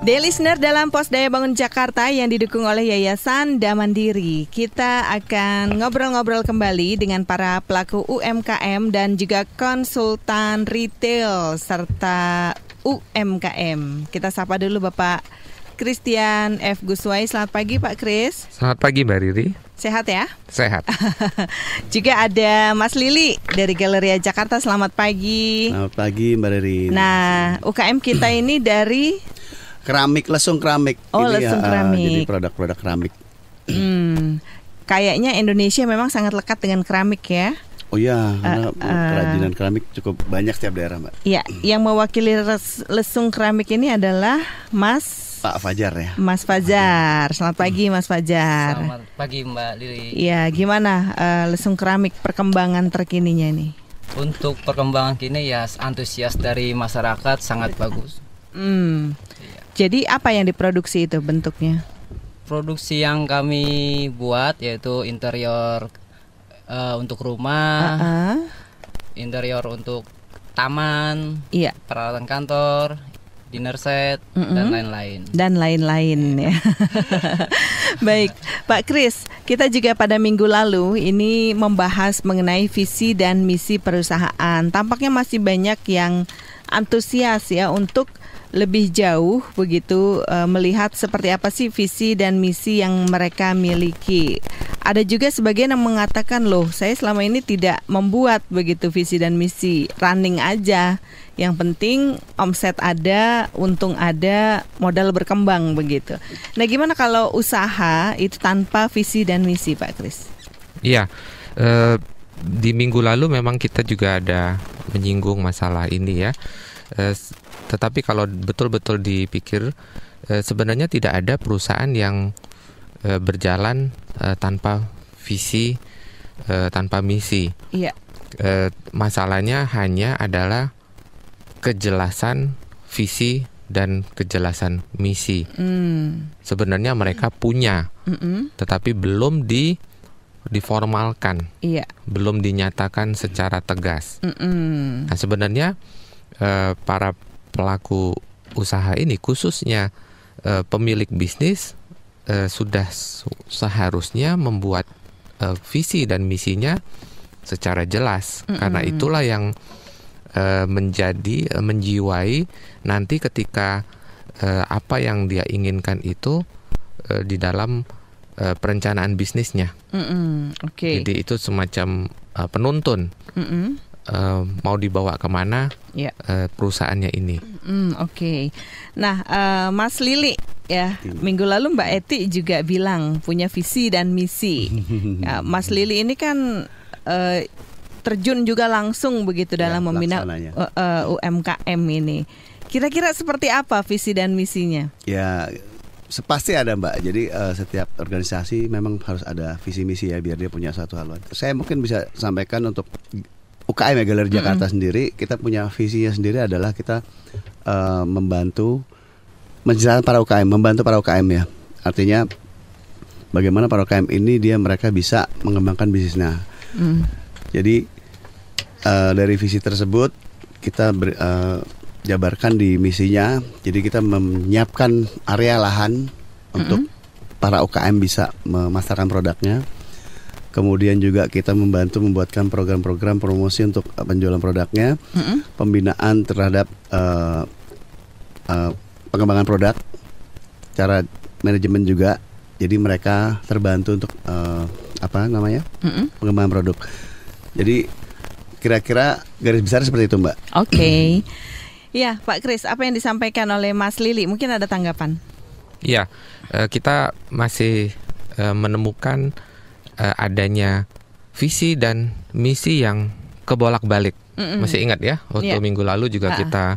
Dear listener, dalam Pos Daya Bangun Jakarta yang didukung oleh Yayasan Damandiri, kita akan ngobrol-ngobrol kembali dengan para pelaku UMKM dan juga konsultan retail serta UMKM. Kita sapa dulu Bapak Christian F. Guswai. Selamat pagi Pak Kris. Selamat pagi Mbak Riri. Sehat ya? Sehat. Juga ada Mas Lili dari Galeria Jakarta. Selamat pagi. Selamat pagi Mbak Riri. Nah, UKM kita ini dari keramik, lesung keramik. Oh, lesung keramik. Jadi produk-produk keramik. Kayaknya Indonesia memang sangat lekat dengan keramik ya. Oh iya, karena kerajinan keramik cukup banyak setiap daerah Mbak. Iya, yang mewakili lesung keramik ini adalah Pak Fajar ya. Mas Fajar. Selamat pagi Mas Fajar. Selamat pagi Mbak Lili. Iya, gimana lesung keramik perkembangan terkininya ini? Untuk perkembangan kini ya antusias dari masyarakat sangat bagus. Jadi apa yang diproduksi itu bentuknya? Produksi yang kami buat yaitu interior untuk rumah, interior untuk taman, peralatan kantor, dinner set, dan lain-lain. Dan lain-lain ya. Baik, Pak Kris, kita juga pada minggu lalu ini membahas mengenai visi dan misi perusahaan. Tampaknya masih banyak yang antusias ya untuk lebih jauh begitu melihat seperti apa sih visi dan misi yang mereka miliki. Ada juga sebagian yang mengatakan loh, saya selama ini tidak membuat begitu visi dan misi, running aja. Yang penting omset ada, untung ada, modal berkembang begitu. Nah, gimana kalau usaha itu tanpa visi dan misi, Pak Kris? Iya, di minggu lalu memang kita juga ada menyinggung masalah ini ya. Tetapi kalau betul-betul dipikir, sebenarnya tidak ada perusahaan yang berjalan tanpa visi, tanpa misi. Iya. Masalahnya hanya adalah kejelasan visi dan kejelasan misi. Sebenarnya mereka punya, tetapi belum diformalkan, belum dinyatakan secara tegas. Nah, sebenarnya para pelaku usaha ini, khususnya pemilik bisnis, sudah seharusnya membuat visi dan misinya secara jelas, karena itulah yang menjiwai nanti ketika apa yang dia inginkan itu di dalam perencanaan bisnisnya. Jadi itu semacam penuntun. Mau dibawa kemana perusahaannya ini. Nah, Mas Lili ya, minggu lalu Mbak Eti juga bilang punya visi dan misi. Mas Lili ini kan terjun juga langsung begitu dalam membina UMKM ini. Kira-kira seperti apa visi dan misinya? Ya, pasti ada Mbak. Jadi setiap organisasi memang harus ada visi misi ya, biar dia punya suatu haluan. Saya mungkin bisa sampaikan untuk UKM ya, Galeria Jakarta sendiri, kita punya visinya sendiri adalah kita membantu menjalankan para UKM, membantu para UKM ya. Artinya bagaimana para UKM ini mereka bisa mengembangkan bisnisnya. Jadi dari visi tersebut kita jabarkan di misinya. Jadi kita menyiapkan area lahan untuk para UKM bisa memasarkan produknya. Kemudian juga kita membantu membuatkan program-program promosi untuk penjualan produknya, pembinaan terhadap pengembangan produk, cara manajemen juga. Jadi mereka terbantu untuk pengembangan produk. Jadi kira-kira garis besar seperti itu Mbak. Ya, Pak Kris, apa yang disampaikan oleh Mas Lili? Mungkin ada tanggapan? Iya, kita masih menemukan adanya visi dan misi yang kebolak-balik. Masih ingat ya, waktu minggu lalu juga kita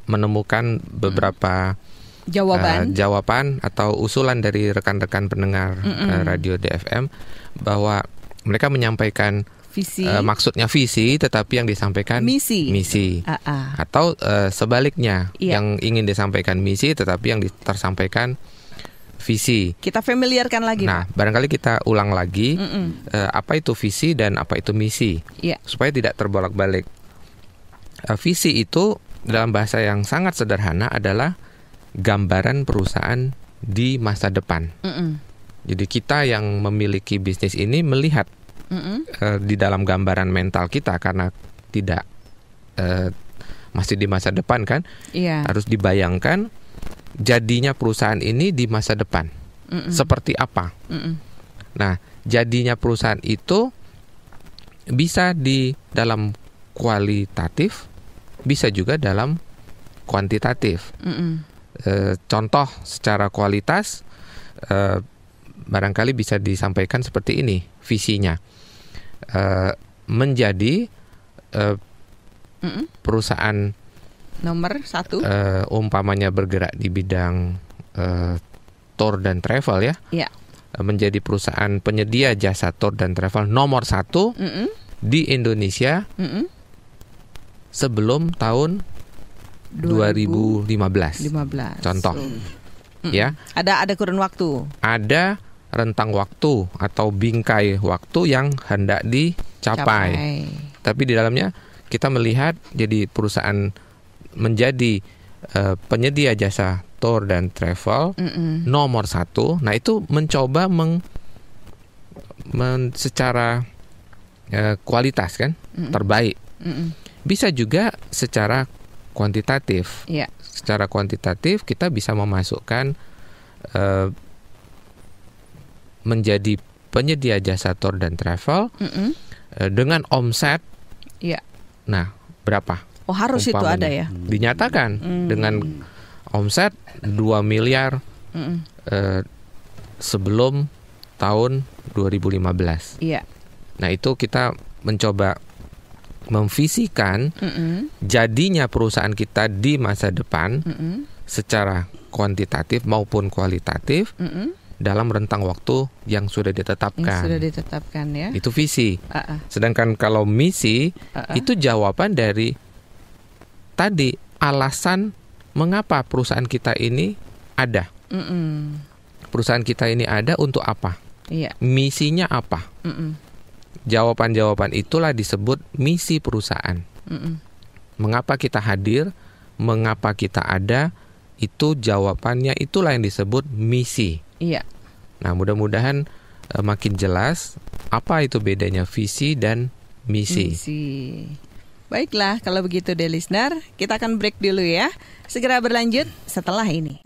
menemukan beberapa jawaban atau usulan dari rekan-rekan pendengar radio DFM bahwa mereka menyampaikan visi, maksudnya visi, tetapi yang disampaikan misi. Atau sebaliknya, yang ingin disampaikan misi, tetapi yang tersampaikan visi. Kita familiarkan lagi. Nah, barangkali kita ulang lagi apa itu visi dan apa itu misi, supaya tidak terbolak-balik. Visi itu dalam bahasa yang sangat sederhana adalah gambaran perusahaan di masa depan. Jadi kita yang memiliki bisnis ini melihat di dalam gambaran mental kita, karena tidak masih di masa depan kan, harus dibayangkan jadinya perusahaan ini di masa depan seperti apa. Nah, jadinya perusahaan itu bisa di dalam kualitatif, bisa juga dalam kuantitatif. Contoh secara kualitas barangkali bisa disampaikan seperti ini visinya, menjadi perusahaan nomor 1, umpamanya bergerak di bidang tour dan travel ya. Menjadi perusahaan penyedia jasa tour dan travel nomor 1 di Indonesia sebelum tahun 2015. Contoh. Ya. Ada kurun waktu. Ada rentang waktu atau bingkai waktu yang hendak dicapai. Tapi di dalamnya kita melihat jadi perusahaan menjadi penyedia jasa tour dan travel nomor 1. Nah, itu mencoba secara kualitas kan, terbaik. Bisa juga secara kuantitatif. Secara kuantitatif kita bisa memasukkan menjadi penyedia jasa tour dan travel dengan omset. Nah, berapa? Oh, harus itu ada ya? Dinyatakan dengan omset 2 miliar sebelum tahun 2015. Nah, itu kita mencoba memvisikan jadinya perusahaan kita di masa depan secara kuantitatif maupun kualitatif dalam rentang waktu yang sudah ditetapkan. Ya. Itu visi. Sedangkan kalau misi itu jawaban dari tadi, alasan mengapa perusahaan kita ini ada. Perusahaan kita ini ada untuk apa? Misinya apa? Jawaban-jawaban itulah disebut misi perusahaan. Mengapa kita hadir, mengapa kita ada, itu jawabannya, itulah yang disebut misi. Nah, mudah-mudahan makin jelas apa itu bedanya visi dan misi. Baiklah, kalau begitu listener, kita akan break dulu ya. Segera berlanjut setelah ini.